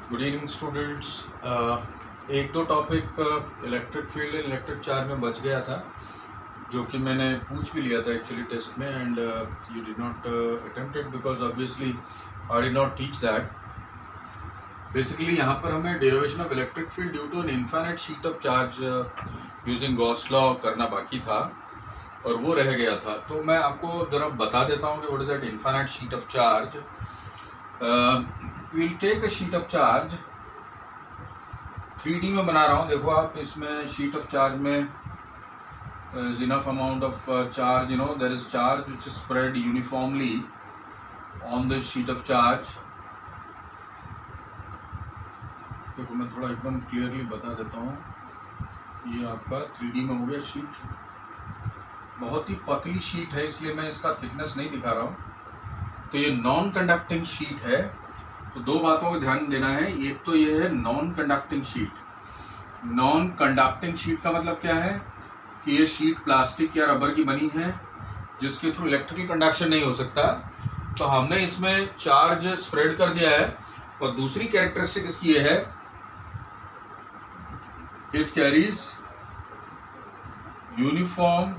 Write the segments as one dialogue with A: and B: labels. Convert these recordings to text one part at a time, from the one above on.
A: Good evening students. एक दो topic electric field electric charge में बच गया था, जो कि मैंने पूछ भी लिया था एक्चुअली टेस्ट में, and you did not attempt it because obviously I did not teach that. Basically यहाँ पर हमें derivation of electric field due to an infinite sheet of charge using Gauss law करना बाकी था और वो रह गया था। तो मैं आपको ज़रा बता देता हूँ कि what is that infinite sheet of charge. Will take a sheet of charge 3D में बना रहा हूँ। देखो आप, इसमें शीट ऑफ चार्ज में enough amount of charge, there is charge which is spread uniformly on this sheet of charge. देखो मैं थोड़ा एकदम क्लियरली बता देता हूँ। ये आपका 3D में हो गया शीट। बहुत ही पतली शीट है, इसलिए मैं इसका थिकनेस नहीं दिखा रहा हूँ। तो ये नॉन कंडक्टिंग शीट है। तो दो बातों को ध्यान देना है। एक तो ये है non conducting sheet. Non conducting sheet का मतलब क्या है कि ये शीट प्लास्टिक या रबर की बनी है जिसके थ्रू इलेक्ट्रिकल कंडक्शन नहीं हो सकता। तो हमने इसमें चार्ज स्प्रेड कर दिया है। और दूसरी कैरेक्टरिस्टिक इसकी ये है, it carries uniform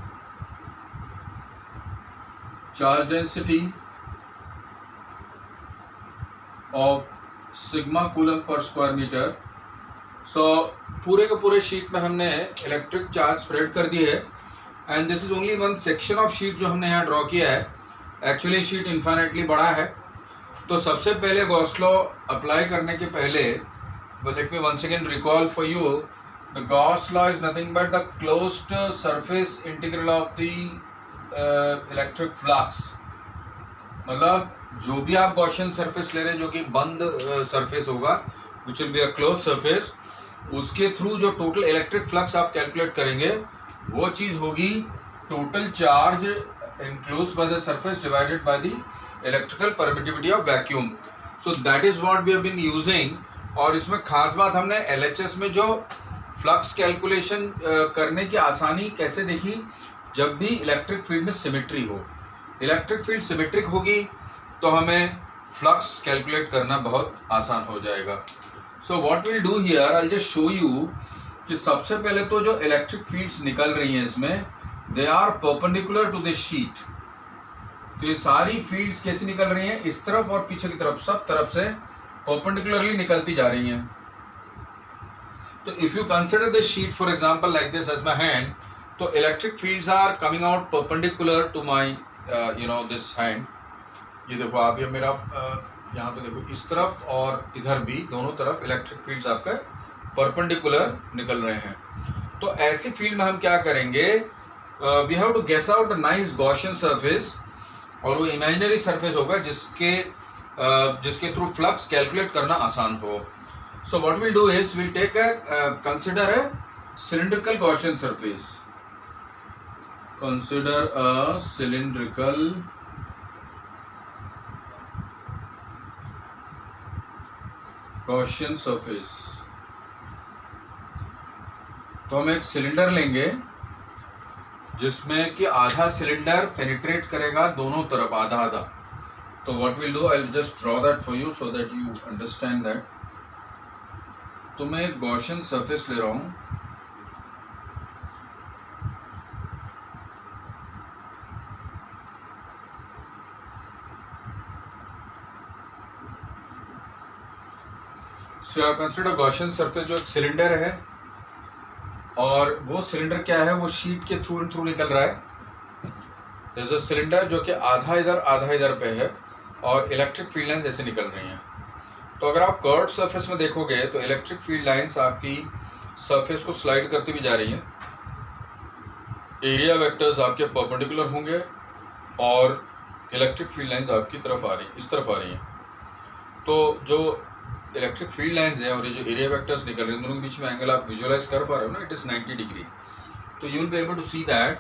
A: charge density of sigma coulomb पर स्क्वायर मीटर। सो पूरे के पूरे शीट में हमने इलेक्ट्रिक चार्ज स्प्रेड कर दी है, and this is only one section of sheet जो हमने यहाँ ड्रॉ किया है। एक्चुअली शीट इन्फाइनाइटली बड़ा है। तो सबसे पहले गॉस लॉ अप्लाई करने के पहले let me once again recall for you, the Gauss law is nothing but the closed surface integral of the electric flux. मतलब जो भी आप गॉसियन सरफेस ले रहे हैं जो कि बंद सरफेस होगा, which will be a close surface, उसके थ्रू जो टोटल इलेक्ट्रिक फ्लक्स आप कैलकुलेट करेंगे वो चीज़ होगी total charge enclosed by the surface divided by the electrical permittivity of vacuum. So that is what we have been using. और इसमें खास बात हमने LHS में जो फ्लक्स कैलकुलेशन करने की आसानी कैसे देखी, जब भी इलेक्ट्रिक फील्ड में सिमेट्री हो। इलेक्ट्रिक फील्ड सिमेट्रिक होगी तो हमें फ्लक्स कैलकुलेट करना बहुत आसान हो जाएगा। सो what will do here, I just show you कि सबसे पहले तो जो इलेक्ट्रिक फील्ड्स निकल रही हैं इसमें, they are perpendicular to this sheet. तो ये सारी फील्ड्स कैसी निकल रही हैं, इस तरफ और पीछे की तरफ, सब तरफ से परपेंडिकुलरली निकलती जा रही हैं। तो if you consider this sheet for example like this as my hand, तो electric fields are coming out perpendicular to my this hand. ये देखो आप, ये मेरा यहाँ पे देखो, इस तरफ और इधर भी दोनों तरफ इलेक्ट्रिक फील्ड्स आपके परपेंडिकुलर निकल रहे हैं। तो ऐसी फील्ड में हम क्या करेंगे, we have to guess out a nice Gaussian surface, और वो इमेजिनरी सरफेस होगा जिसके थ्रू फ्लक्स कैलकुलेट करना आसान हो। So what will do is will take consider a cylindrical Gaussian surface. Consider a cylindrical Gaussian surface. तो हम एक सिलेंडर लेंगे जिसमें कि आधा सिलेंडर पेनिट्रेट करेगा दोनों तरफ, आधा आधा। तो what will do, I will just draw that for you so that you understand that. तो मैं एक गॉसियन सरफेस ले रहा हूं। सो आई कंसीडर गॉसियन सरफेस जो एक सिलेंडर है, और वो सिलेंडर क्या है, वो शीट के थ्रू निकल रहा है। There's a सिलेंडर जो कि आधा इधर पे है, और इलेक्ट्रिक फील्ड लाइन्स ऐसे निकल रही हैं। तो अगर आप कर्व सरफेस में देखोगे तो इलेक्ट्रिक फील्ड लाइन्स आपकी सरफेस को स्लाइड करती भी जा रही हैं। एरिया वेक्टर्स आपके परपेंडिकुलर होंगे और इलेक्ट्रिक फील्ड लाइन्स आपकी तरफ आ रही, इस तरफ आ रही हैं। तो जो इलेक्ट्रिक फील्ड लाइन्स हैं और ये जो एरिया वेक्टर्स निकल रहे हैं, दोनों के बीच में एंगल आप विजुअलाइज कर पा रहे हो ना, इट इज़ 90 डिग्री। तो you will be able to see that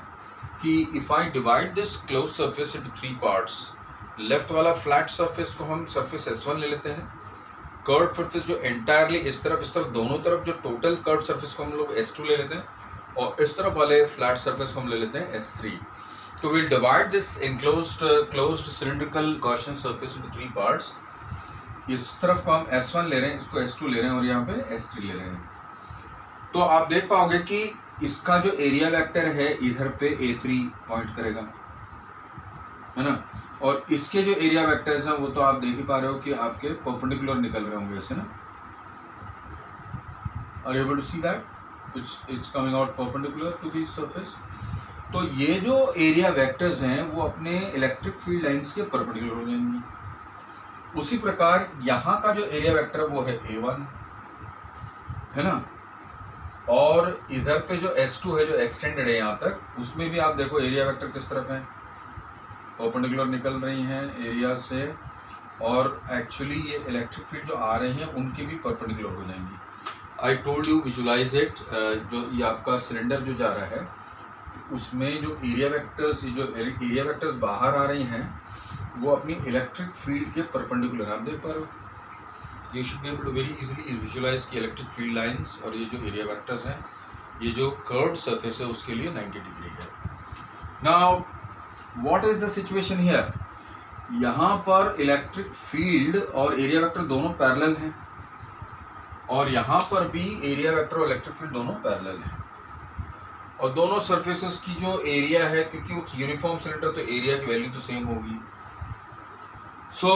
A: कि if I divide this close surface into 3 parts, left वाला फ्लैट सरफेस को हम सरफेस S1 ले लेते हैं। कर्व सरफेस जो एंटायरली इस तरफ दोनों तरफ जो टोटल कर्व सरफेस को हम लोग S2 ले लेते हैं, और इस तरफ वाले फ्लैट सरफेस को हम ले लेते हैं S3। तो we'll divide this enclosed closed cylindrical Gaussian surface into 3 parts. इस तरफ को हम S1 ले रहे हैं, इसको S2 ले रहे हैं और यहाँ पे S3 ले रहे हैं। तो आप देख पाओगे कि इसका जो एरिया वेक्टर है इधर पे A3 पॉइंट करेगा, है ना, और इसके जो एरिया वेक्टर्स हैं वो तो आप देख ही पा रहे हो कि आपके परपेंडिकुलर निकल रहे होंगे ऐसे ना। Are you able to see that it's coming out perpendicular to the surface. तो ये जो एरिया वेक्टर्स हैं वो अपने इलेक्ट्रिक फील्ड लाइंस के परपेंडिकुलर हो जाएंगी। उसी प्रकार यहाँ का जो एरिया वेक्टर है वो है A1, है ना, और इधर पे जो S2 है जो एक्सटेंडेड है यहाँ तक, उसमें भी आप देखो एरिया वेक्टर किस तरफ है, परपेंडिकुलर निकल रही हैं एरिया से, और एक्चुअली ये इलेक्ट्रिक फील्ड जो आ रहे हैं उनके भी परपेंडिकुलर हो जाएंगी। I told you visualize it. जो ये आपका सिलेंडर जो जा रहा है उसमें जो एरिया वेक्टर्स बाहर आ रही हैं वो अपनी इलेक्ट्रिक फील्ड के परपेंडिकुलर आप देख पा रहे हो। You should be able to very easily visualize की इलेक्ट्रिक फील्ड लाइंस और ये जो एरिया वेक्टर्स हैं, ये जो कर्व्ड सरफेस है उसके लिए 90 डिग्री है। Now what is the situation here, यहाँ पर इलेक्ट्रिक फील्ड और एरिया वेक्टर दोनों पैरेलल हैं और यहाँ पर भी एरिया वेक्टर और इलेक्ट्रिक फील्ड दोनों पैरेलल हैं, और दोनों सरफेसेस की जो एरिया है, क्योंकि वो यूनिफॉर्म सिलेंडर तो एरिया की वैल्यू तो सेम होगी। सो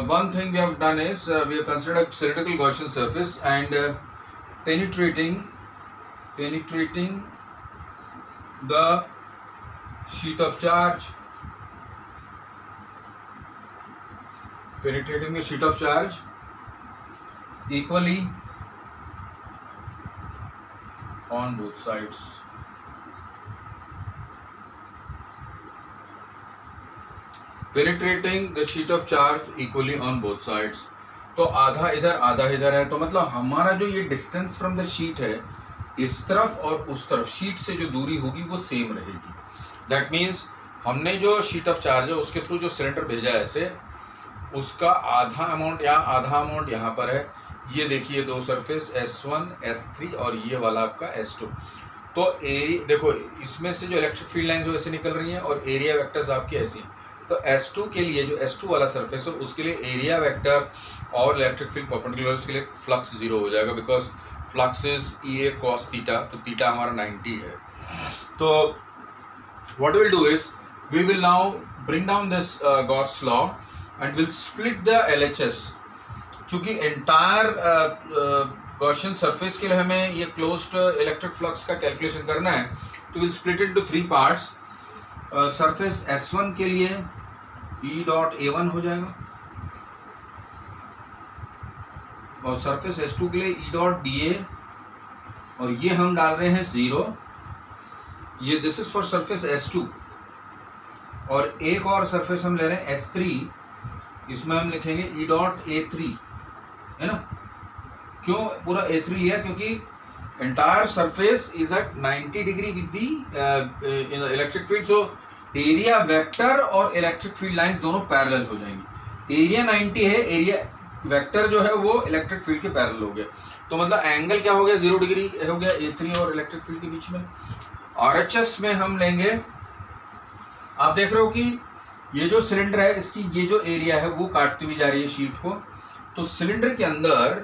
A: one thing we have done is we have considered a cylindrical Gaussian surface and penetrating the sheet of charge, equally on both sides. Penetrating the sheet of charge equally on both sides. तो आधा इधर है, तो मतलब हमारा जो ये distance from the sheet है इस तरफ और उस तरफ शीट से जो दूरी होगी वो सेम रहेगी। दैट मीन्स हमने जो शीट ऑफ चार्ज है उसके थ्रू जो सिलेंडर भेजा है ऐसे, उसका आधा अमाउंट यहाँ, आधा अमाउंट यहाँ पर है। ये देखिए दो सरफेस S1 S3 और ये वाला आपका S2। तो एरिया देखो, इसमें से जो इलेक्ट्रिक फील्ड लाइंस वैसे निकल रही हैं और एरिया वेक्टर्स आपकी ऐसी। तो S2 के लिए जो S2 वाला सरफेस है उसके लिए एरिया वेक्टर और इलेक्ट्रिक फील्ड परपेंडिकुलर, उसके लिए फ्लक्स 0 हो जाएगा, because flux is E cos theta, तो थीटा हमारा 90 है। तो what will do is we will now bring down this Gauss law and will split the LHS। चूंकि एंटायर गॉसियन सरफेस के लिए हमें ये क्लोज्ड इलेक्ट्रिक फ्लक्स का कैलकुलेशन करना है, तो will split it to 3 parts. Surface S1 के लिए E डॉट A1 हो जाएगा और सरफेस S2 के लिए E डॉट DA, और ये हम डाल रहे हैं 0। ये this is for surface S2। और एक और सरफेस हम ले रहे हैं S3, इसमें हम लिखेंगे E डॉट A3, है ना। क्यों पूरा A3 लिया, क्योंकि entire surface is at 90 degree with the electric field, so area vector और इलेक्ट्रिक फील्ड लाइंस दोनों पैरेलल हो जाएंगी। एरिया 90 है, एरिया वेक्टर जो है वो इलेक्ट्रिक फील्ड के पैरेलल हो गया, तो मतलब एंगल क्या हो गया, 0 डिग्री हो गया A3 और इलेक्ट्रिक फील्ड के बीच में। RHS में हम लेंगे, आप देख रहे हो कि ये जो सिलेंडर है इसकी ये जो एरिया है वो काटती हुई जा रही है शीट को, तो सिलेंडर के अंदर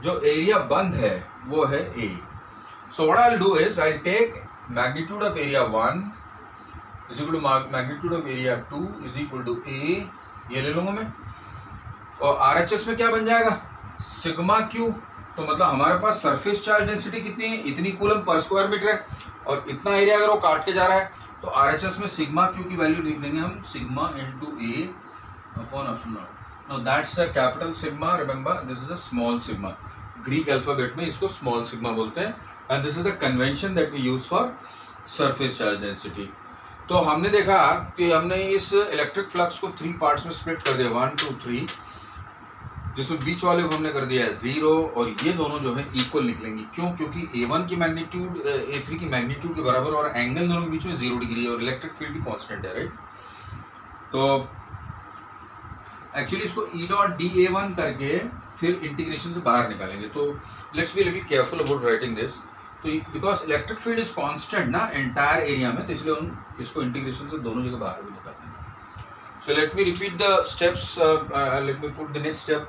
A: जो एरिया बंद है वो है A। So what I will do is I take magnitude of area 1 is equal to magnitude of area 2 is equal to A, ये ले लूंगा मैं, और RHS में क्या बन जाएगा, सिग्मा क्यू। तो मतलब हमारे पास सरफेस चार्ज डेंसिटी कितनी है, इतनी कूलम पर स्क्वायर मीटर है, और इतना एरिया अगर वो काट के जा रहा है तो RHS में सिग्मा क्यू की वैल्यू लिख देंगे हम, sigma into A upon epsilon naught. Now that's a capital sigma, remember this is a small sigma, Greek alphabet में इसको स्मॉल सिग्मा बोलते हैं, and this is the convention that we use for surface charge density. तो हमने देखा कि हमने इस इलेक्ट्रिक फ्लक्स को 3 पार्ट्स में स्प्लिट कर दिया, 1 2 3, जिसमें बीच वाले को हमने कर दिया है 0, और ये दोनों जो है इक्वल निकलेंगी। क्यों, क्योंकि A1 की मैग्नीट्यूड A3 की मैग्नीट्यूड के बराबर, और एंगल दोनों के बीच में 0 डिग्री है, और इलेक्ट्रिक फील्ड भी कांस्टेंट है, राइट। तो एक्चुअली इसको E डॉट DA1 करके फिर इंटीग्रेशन से बाहर निकालेंगे। तो let's be little careful about writing this. तो because electric field is constant ना एंटायर एरिया में, तो इसलिए हम इसको इंटीग्रेशन से दोनों जगह बाहर भी निकालते हैं। So let me repeat the steps. Let me put the next step.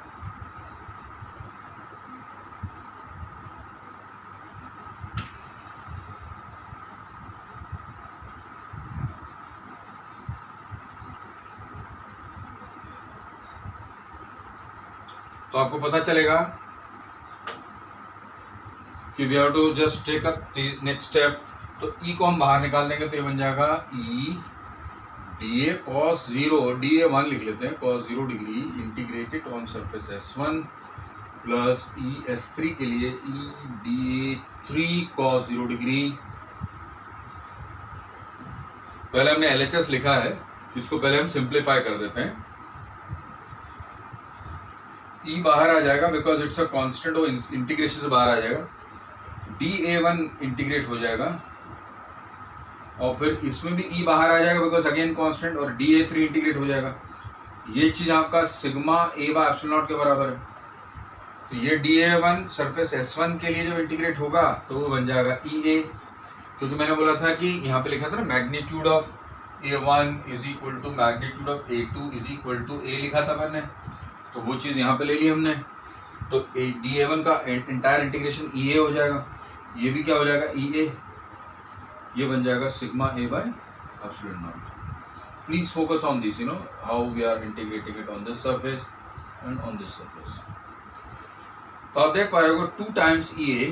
A: तो आपको पता चलेगा कि we have to just take up the next step. तो ई को हम बाहर निकाल देंगे तो ये बन जाएगा E D A cos 0, DA1 लिख लेते हैं, cos 0 degree integrated on surface S1 plus ES3 के लिए ई DA3 cos 0 डिग्री. पहले हमने LHS लिखा है, इसको पहले हम सिंप्लीफाई कर देते हैं. ई बाहर आ जाएगा बिकॉज इट्स अ कांस्टेंट, वो इंटीग्रेशन से बाहर आ जाएगा. DA1 इंटीग्रेट हो जाएगा और फिर इसमें भी ई बाहर आ जाएगा बिकॉज अगेन कांस्टेंट, और DA3 इंटीग्रेट हो जाएगा. ये चीज़ आपका sigma A by epsilon not के बराबर है. तो ये DA1 सरफेस S1 के लिए जो इंटीग्रेट होगा तो वो बन जाएगा EA, क्योंकि मैंने बोला था कि यहाँ पे लिखा था ना magnitude of A1 is equal to magnitude of A2 is equal to A लिखा था मैंने, तो वो चीज़ यहाँ पे ले ली हमने. तो DA1 का इंटायर इंटीग्रेशन EA हो जाएगा, ये भी क्या हो जाएगा EA, ये बन जाएगा sigma A by epsilon naught. Please focus on this, you know how we are integrating it on this surface and on this surface. तो आप देख पाएगा 2 times EA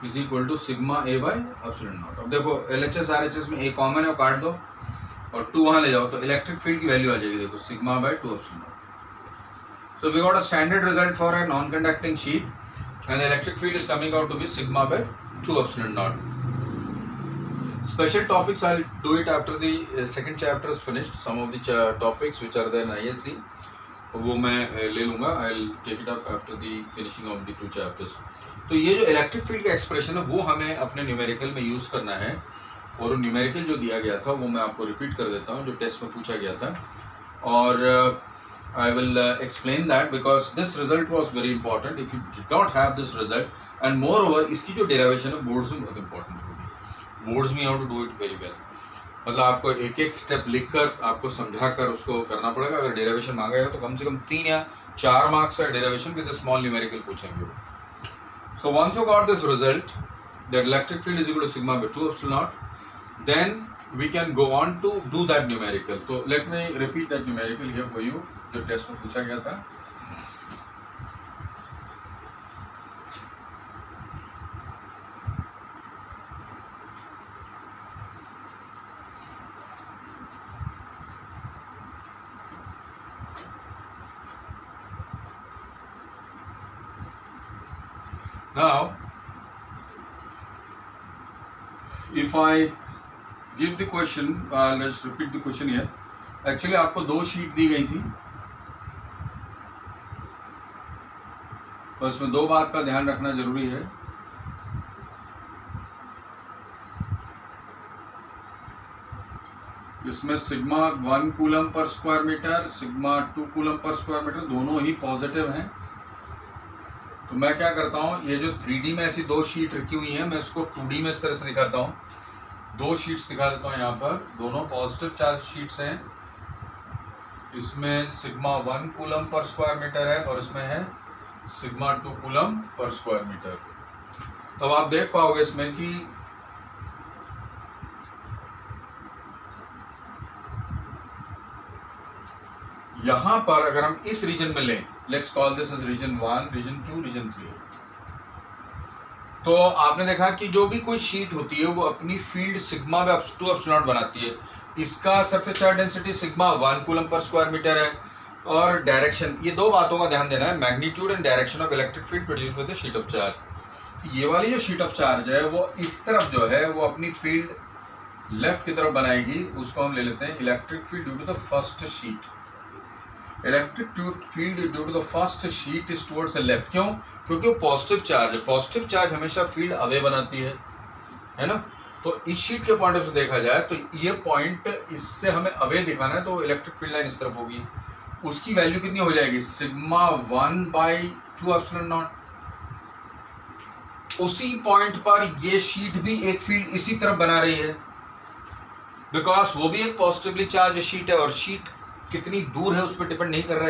A: is equal to sigma A by epsilon naught. अब देखो LHS RHS में A common है, वो काट दो और 2 वहाँ ले जाओ तो इलेक्ट्रिक फील्ड की वैल्यू आ जाएगी, देखो sigma by 2 epsilon not. So we got a standard result for a non-conducting sheet, and the electric field is coming out to be sigma by 2 epsilon naught. Special topics I'll do it after the second chapter is finished. Some of the topics which are there in ISC, वो मैं ले लूँगा. I'll take it up after the finishing of the 2 chapters. तो ये जो electric field का expression है वो हमें अपने न्यूमेरिकल में यूज़ करना है, और न्यूमेरिकल जो दिया गया था वो मैं आपको रिपीट कर देता हूँ जो टेस्ट में पूछा गया था. और I will explain that because this result was very important. If you did not have this result, and moreover इसकी जो derivation है बोर्ड्स में बहुत important होगी. बोर्ड्स में you have to do it very well. मतलब आपको एक एक स्टेप लिखकर आपको समझा कर उसको करना पड़ेगा. अगर डेरिवेशन मांगा गया तो कम से कम 3 या 4 मार्क्स का डेरिवेशन विद स्मॉल न्यूमेरिकल पूछेंगे. So once you got this result that electric field is equal to sigma by 2 epsilon naught, then we can go on to do that numerical. So let me repeat that numerical here for you. जो test में पूछा गया था. Now, if I give the question, let's repeat the question here. Actually आपको 2 sheet दी गई थी, और इसमें 2 बात का ध्यान रखना जरूरी है. इसमें सिग्मा 1 कूलम पर स्क्वायर मीटर, सिग्मा 2 कूलम पर स्क्वायर मीटर दोनों ही पॉजिटिव हैं. तो मैं क्या करता हूँ, ये जो 3D में ऐसी 2 शीट रखी हुई हैं, मैं इसको 2D में इस तरह से दिखाता हूँ. 2 शीट्स दिखा देता हूँ यहाँ पर, दोनों पॉजिटिव चार्ज शीट्स हैं. इसमें सिग्मा 1 कूलम पर स्क्वायर मीटर है और इसमें है सिग्मा 2 कूलम पर स्क्वायर मीटर. तब आप देख पाओगे इसमें कि यहां पर अगर हम इस रीजन में लें, let's call this as region 1, region 2, region 3, तो आपने देखा कि जो भी कोई शीट होती है वो अपनी field sigma by 2 epsilon naught बनाती है. इसका surface charge density sigma 1 coulomb पर स्क्वायर मीटर है, और डायरेक्शन, ये 2 बातों का ध्यान देना है, magnitude and direction of electric field produce by the sheet of charge. ये वाली जो शीट ऑफ चार्ज है वो इस तरफ जो है वो अपनी फील्ड लेफ्ट की तरफ बनाएगी. उसको हम ले लेते हैं electric field due to the first sheet. Electric field due to the first sheet is towards the left. क्यों? क्योंकि वो पॉजिटिव चार्ज है. पॉजिटिव चार्ज हमेशा फील्ड अवे बनाती है ना. तो इस शीट के पॉइंट ऑफ से देखा जाए तो ये पॉइंट इससे हमें अवे दिखाना है, तो इलेक्ट्रिक फील्ड लाइन इस तरफ होगी. उसकी वैल्यू कितनी हो जाएगी, सिग्मा 1 बाई 2 एप्सिलॉन नॉट. उसी पॉइंट पर ये शीट भी एक फील्ड इसी तरफ बना रही है. बिकॉज वो भी एक पॉजिटिवली चार्ज शीट है और शीट कितनी दूर है उस पर डिपेंड नहीं कर रहा है।